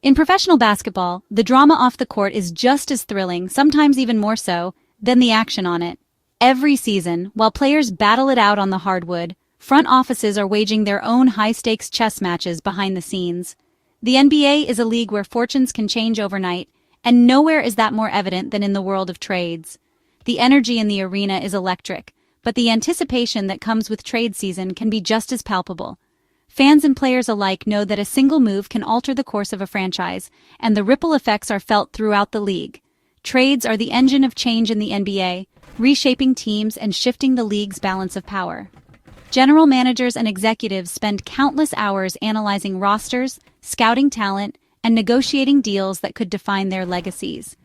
In professional basketball, the drama off the court is just as thrilling, sometimes even more so, than the action on it. Every season, while players battle it out on the hardwood, front offices are waging their own high-stakes chess matches behind the scenes. The NBA is a league where fortunes can change overnight, and nowhere is that more evident than in the world of trades. The energy in the arena is electric, but the anticipation that comes with trade season can be just as palpable. Fans and players alike know that a single move can alter the course of a franchise, and the ripple effects are felt throughout the league. Trades are the engine of change in the NBA, reshaping teams and shifting the league's balance of power. General managers and executives spend countless hours analyzing rosters, scouting talent, and negotiating deals that could define their legacies.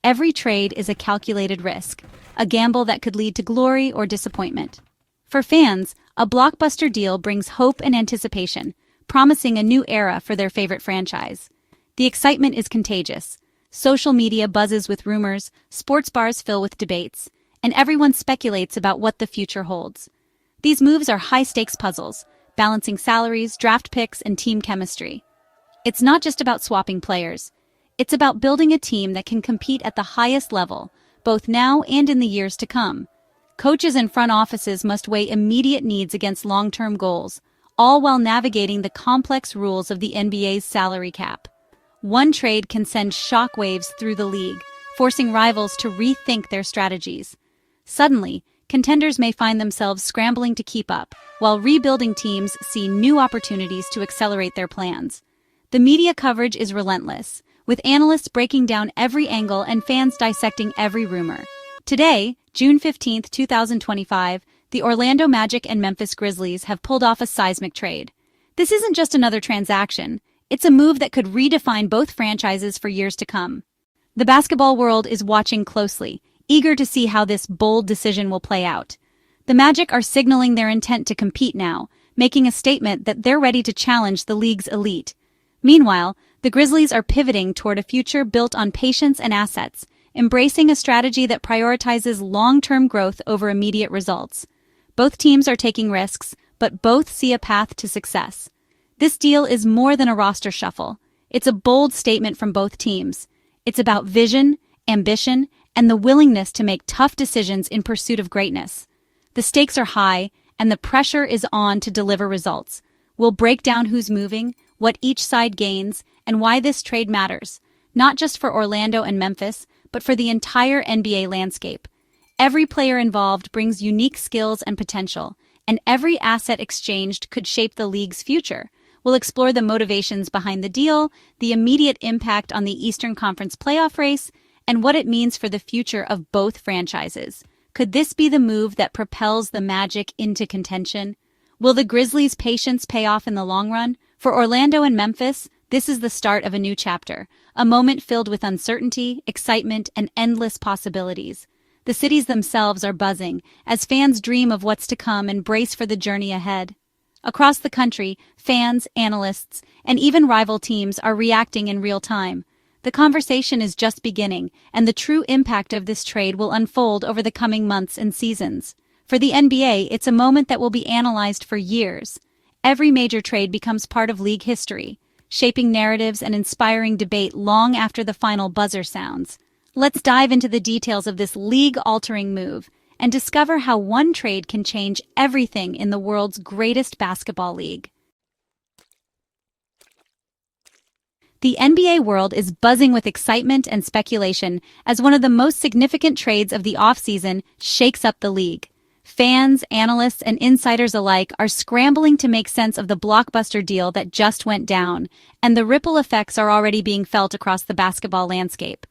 Every trade is a calculated risk, a gamble that could lead to glory or disappointment. For fans, a blockbuster deal brings hope and anticipation, promising a new era for their favorite franchise. The excitement is contagious. Social media buzzes with rumors, sports bars fill with debates, and everyone speculates about what the future holds. These moves are high-stakes puzzles, balancing salaries, draft picks, and team chemistry. It's not just about swapping players. It's about building a team that can compete at the highest level, both now and in the years to come. Coaches and front offices must weigh immediate needs against long-term goals, all while navigating the complex rules of the NBA's salary cap. One trade can send shockwaves through the league, forcing rivals to rethink their strategies. Suddenly, contenders may find themselves scrambling to keep up, while rebuilding teams see new opportunities to accelerate their plans. The media coverage is relentless, with analysts breaking down every angle and fans dissecting every rumor. Today, June 15, 2025, the Orlando Magic and Memphis Grizzlies have pulled off a seismic trade. This isn't just another transaction. It's a move that could redefine both franchises for years to come. The basketball world is watching closely, eager to see how this bold decision will play out. The Magic are signaling their intent to compete now, making a statement that they're ready to challenge the league's elite. Meanwhile, the Grizzlies are pivoting toward a future built on patience and assets, embracing a strategy that prioritizes long-term growth over immediate results. Both teams are taking risks, but both see a path to success. This deal is more than a roster shuffle. It's a bold statement from both teams. It's about vision, ambition, and the willingness to make tough decisions in pursuit of greatness. The stakes are high, and the pressure is on to deliver results. We'll break down who's moving, what each side gains, and why this trade matters, not just for Orlando and Memphis, but for the entire NBA landscape. Every player involved brings unique skills and potential, and every asset exchanged could shape the league's future. We'll explore the motivations behind the deal, the immediate impact on the Eastern Conference playoff race, and what it means for the future of both franchises. Could this be the move that propels the Magic into contention? Will the Grizzlies' patience pay off in the long run? For Orlando and Memphis, this is the start of a new chapter, a moment filled with uncertainty, excitement, and endless possibilities. The cities themselves are buzzing, as fans dream of what's to come and brace for the journey ahead. Across the country, fans, analysts, and even rival teams are reacting in real time. The conversation is just beginning, and the true impact of this trade will unfold over the coming months and seasons. For the NBA, it's a moment that will be analyzed for years. Every major trade becomes part of league history, shaping narratives and inspiring debate long after the final buzzer sounds. Let's dive into the details of this league-altering move and discover how one trade can change everything in the world's greatest basketball league. The NBA world is buzzing with excitement and speculation as one of the most significant trades of the offseason shakes up the league. Fans, analysts, and insiders alike are scrambling to make sense of the blockbuster deal that just went down, and the ripple effects are already being felt across the basketball landscape.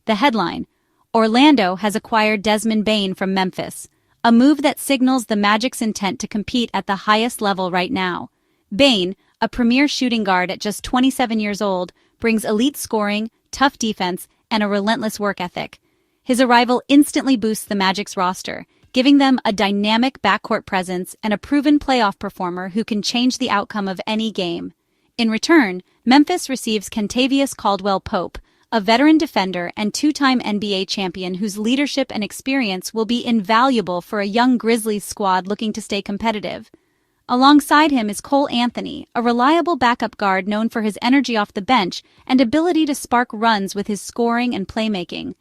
The headline: Orlando has acquired Desmond Bane from Memphis, a move that signals the Magic's intent to compete at the highest level right now. Bane, a premier shooting guard at just 27 years old, brings elite scoring, tough defense, and a relentless work ethic. His arrival instantly boosts the Magic's roster, giving them a dynamic backcourt presence and a proven playoff performer who can change the outcome of any game. In return, Memphis receives Kentavious Caldwell-Pope, a veteran defender and two-time NBA champion whose leadership and experience will be invaluable for a young Grizzlies squad looking to stay competitive. Alongside him is Coleanthony, a reliable backup guard known for his energy off the bench and ability to spark runs with his scoring and playmaking.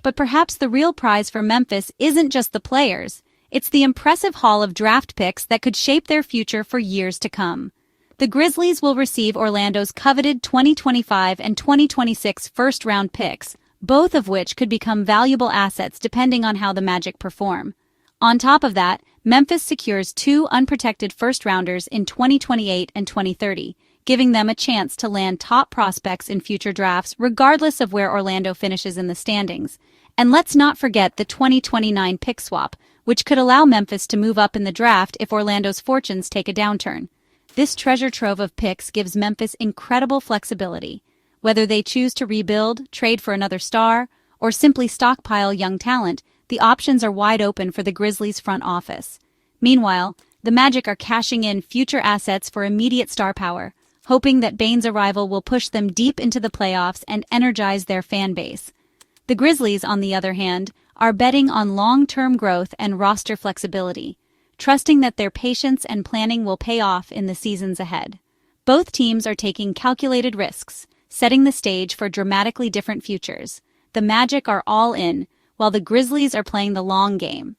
But perhaps the real prize for Memphis isn't just the players. It's the impressive haul of draft picks that could shape their future for years to come. The Grizzlies will receive Orlando's coveted 2025 and 2026 first-round picks, both of which could become valuable assets depending on how the Magic perform. On top of that, Memphis secures 2 unprotected first-rounders in 2028 and 2030, giving them a chance to land top prospects in future drafts regardless of where Orlando finishes in the standings. And let's not forget the 2029 pick swap, which could allow Memphis to move up in the draft if Orlando's fortunes take a downturn. This treasure trove of picks gives Memphis incredible flexibility. Whether they choose to rebuild, trade for another star, or simply stockpile young talent, the options are wide open for the Grizzlies' front office. Meanwhile, the Magic are cashing in future assets for immediate star power, hoping that Bane's arrival will push them deep into the playoffs and energize their fan base. The Grizzlies, on the other hand, are betting on long-term growth and roster flexibility, trusting that their patience and planning will pay off in the seasons ahead. Both teams are taking calculated risks, setting the stage for dramatically different futures. The Magic are all in, while the Grizzlies are playing the long game.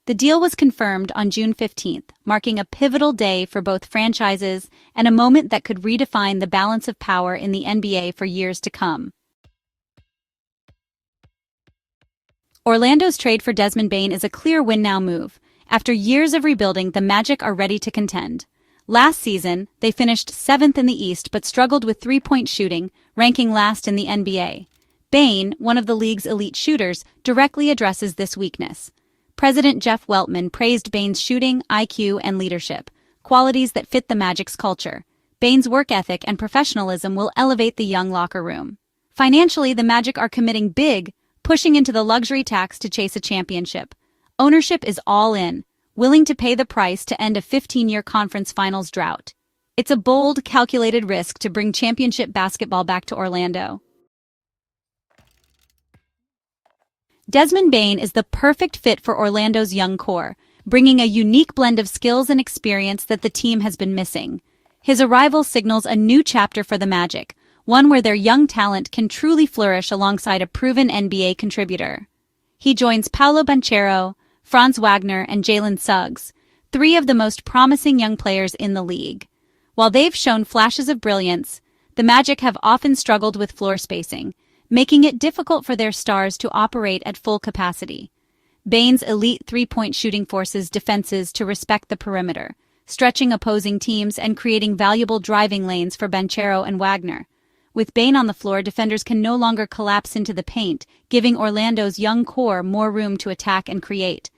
The deal was confirmed on June 15th, marking a pivotal day for both franchises and a moment that could redefine the balance of power in the NBA for years to come. Orlando's trade for Desmond Bane is a clear win-now move. After years of rebuilding, the Magic are ready to contend. Last season, they finished 7th in the East but struggled with three-point shooting, ranking last in the NBA. Bane, one of the league's elite shooters, directly addresses this weakness. President Jeff Weltman praised Bane's shooting, IQ, and leadership, qualities that fit the Magic's culture. Bane's work ethic and professionalism will elevate the young locker room. Financially, the Magic are committing big, pushing into the luxury tax to chase a championship. Ownership is all in, willing to pay the price to end a 15-year conference finals drought. It's a bold, calculated risk to bring championship basketball back to Orlando. Desmond Bane is the perfect fit for Orlando's young core, bringing a unique blend of skills and experience that the team has been missing. His arrival signals a new chapter for the Magic, one where their young talent can truly flourish alongside a proven NBA contributor. He joins Paolo Banchero, Franz Wagner, and Jalen Suggs, 3 of the most promising young players in the league. While they've shown flashes of brilliance, the Magic have often struggled with floor spacing, making it difficult for their stars to operate at full capacity. Bane's elite three-point shooting forces defenses to respect the perimeter, stretching opposing teams and creating valuable driving lanes for Banchero and Wagner. With Bane on the floor, defenders can no longer collapse into the paint, giving Orlando's young core more room to attack and create.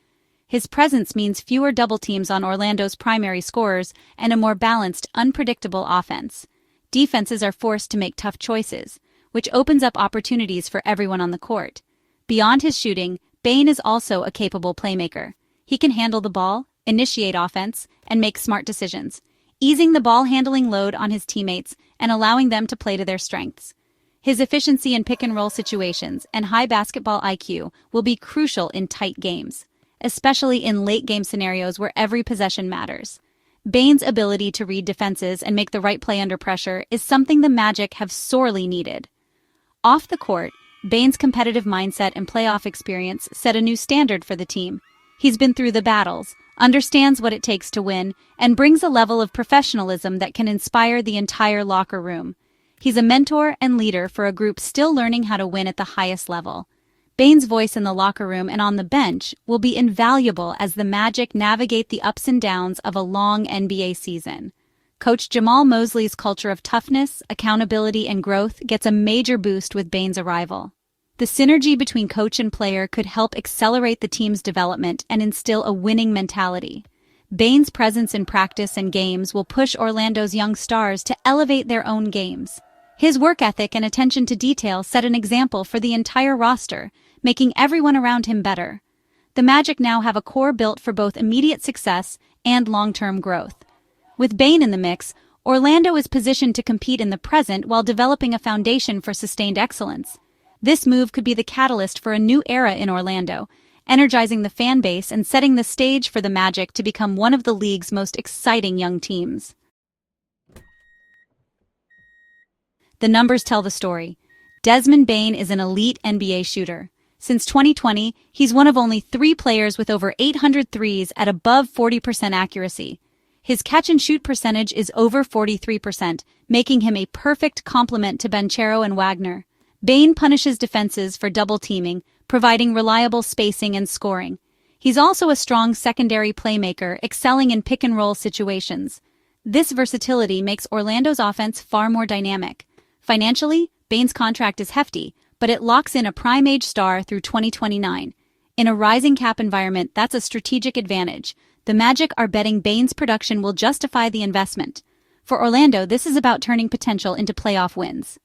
His presence means fewer double teams on Orlando's primary scorers and a more balanced, unpredictable offense. Defenses are forced to make tough choices, which opens up opportunities for everyone on the court. Beyond his shooting, Bane is also a capable playmaker. He can handle the ball, initiate offense, and make smart decisions, easing the ball-handling load on his teammates and allowing them to play to their strengths. His efficiency in pick-and-roll situations and high basketball IQ will be crucial in tight games, especially in late-game scenarios where every possession matters. Bane's ability to read defenses and make the right play under pressure is something the Magic have sorely needed. Off the court, Bane's competitive mindset and playoff experience set a new standard for the team. He's been through the battles, understands what it takes to win, and brings a level of professionalism that can inspire the entire locker room. He's a mentor and leader for a group still learning how to win at the highest level. Bane's voice in the locker room and on the bench will be invaluable as the Magic navigate the ups and downs of a long NBA season. Coach Jamal Mosley's culture of toughness, accountability, and growth gets a major boost with Bane's arrival. The synergy between coach and player could help accelerate the team's development and instill a winning mentality. Bane's presence in practice and games will push Orlando's young stars to elevate their own games. His work ethic and attention to detail set an example for the entire roster, making everyone around him better. The Magic now have a core built for both immediate success and long-term growth. With Bane in the mix, Orlando is positioned to compete in the present while developing a foundation for sustained excellence. This move could be the catalyst for a new era in Orlando, energizing the fan base and setting the stage for the Magic to become one of the league's most exciting young teams. The numbers tell the story. Desmond Bane is an elite NBA shooter. Since 2020, he's one of only 3 players with over 800 threes at above 40% accuracy. His catch-and-shoot percentage is over 43%, making him a perfect complement to Banchero and Wagner. Bane punishes defenses for double-teaming, providing reliable spacing and scoring. He's also a strong secondary playmaker, excelling in pick-and-roll situations. This versatility makes Orlando's offense far more dynamic. Financially, Bane's contract is hefty, but it locks in a prime-age star through 2029. In a rising cap environment, that's a strategic advantage. The Magic are betting Bane's production will justify the investment. For Orlando, this is about turning potential into playoff wins.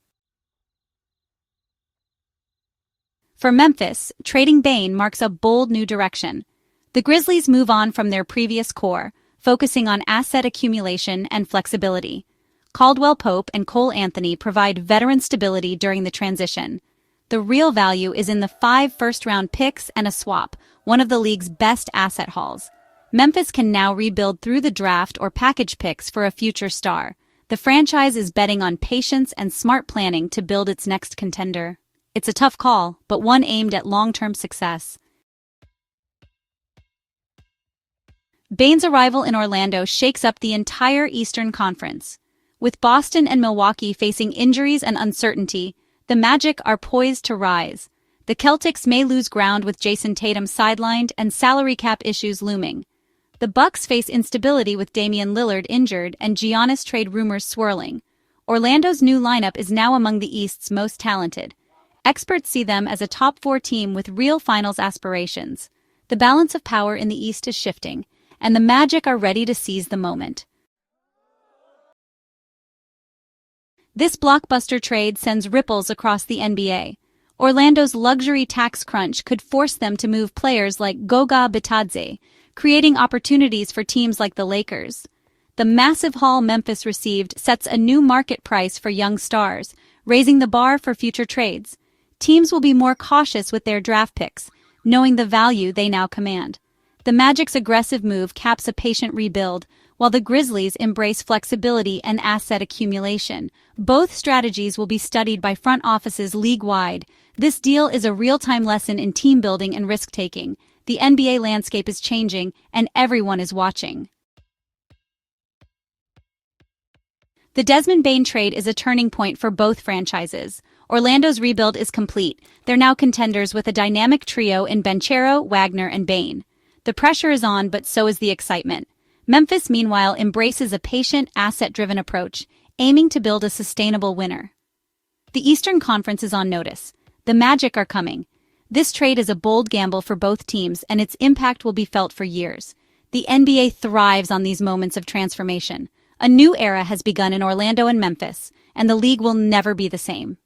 For Memphis, trading Bane marks a bold new direction. The Grizzlies move on from their previous core, focusing on asset accumulation and flexibility. Caldwell-Pope and coleanthony provide veteran stability during the transition. The real value is in the 5 first-round picks and a swap, one of the league's best asset hauls. Memphis can now rebuild through the draft or package picks for a future star. The franchise is betting on patience and smart planning to build its next contender. It's a tough call, but one aimed at long-term success. Bane's arrival in Orlando shakes up the entire Eastern Conference. With Boston and Milwaukee facing injuries and uncertainty, the Magic are poised to rise. The Celtics may lose ground with Jason Tatum sidelined and salary cap issues looming. The Bucks face instability with Damian Lillard injured and Giannis trade rumors swirling. Orlando's new lineup is now among the East's most talented. Experts see them as a top 4 team with real finals aspirations. The balance of power in the East is shifting, and the Magic are ready to seize the moment. This blockbuster trade sends ripples across the NBA. Orlando's luxury tax crunch could force them to move players like Goga Bitadze, creating opportunities for teams like the Lakers. The massive haul Memphis received sets a new market price for young stars, raising the bar for future trades. Teams will be more cautious with their draft picks, knowing the value they now command. The Magic's aggressive move caps a patient rebuild, while the Grizzlies embrace flexibility and asset accumulation. Both strategies will be studied by front offices league-wide. This deal is a real-time lesson in team building and risk-taking. The NBA landscape is changing, and everyone is watching. The Desmond Bane trade is a turning point for both franchises. Orlando's rebuild is complete. They're now contenders with a dynamic trio in Banchero, Wagner, and Bane. The pressure is on, but so is the excitement. Memphis, meanwhile, embraces a patient, asset-driven approach, aiming to build a sustainable winner. The Eastern Conference is on notice. The Magic are coming. This trade is a bold gamble for both teams, and its impact will be felt for years. The NBA thrives on these moments of transformation. A new era has begun in Orlando and Memphis, and the league will never be the same.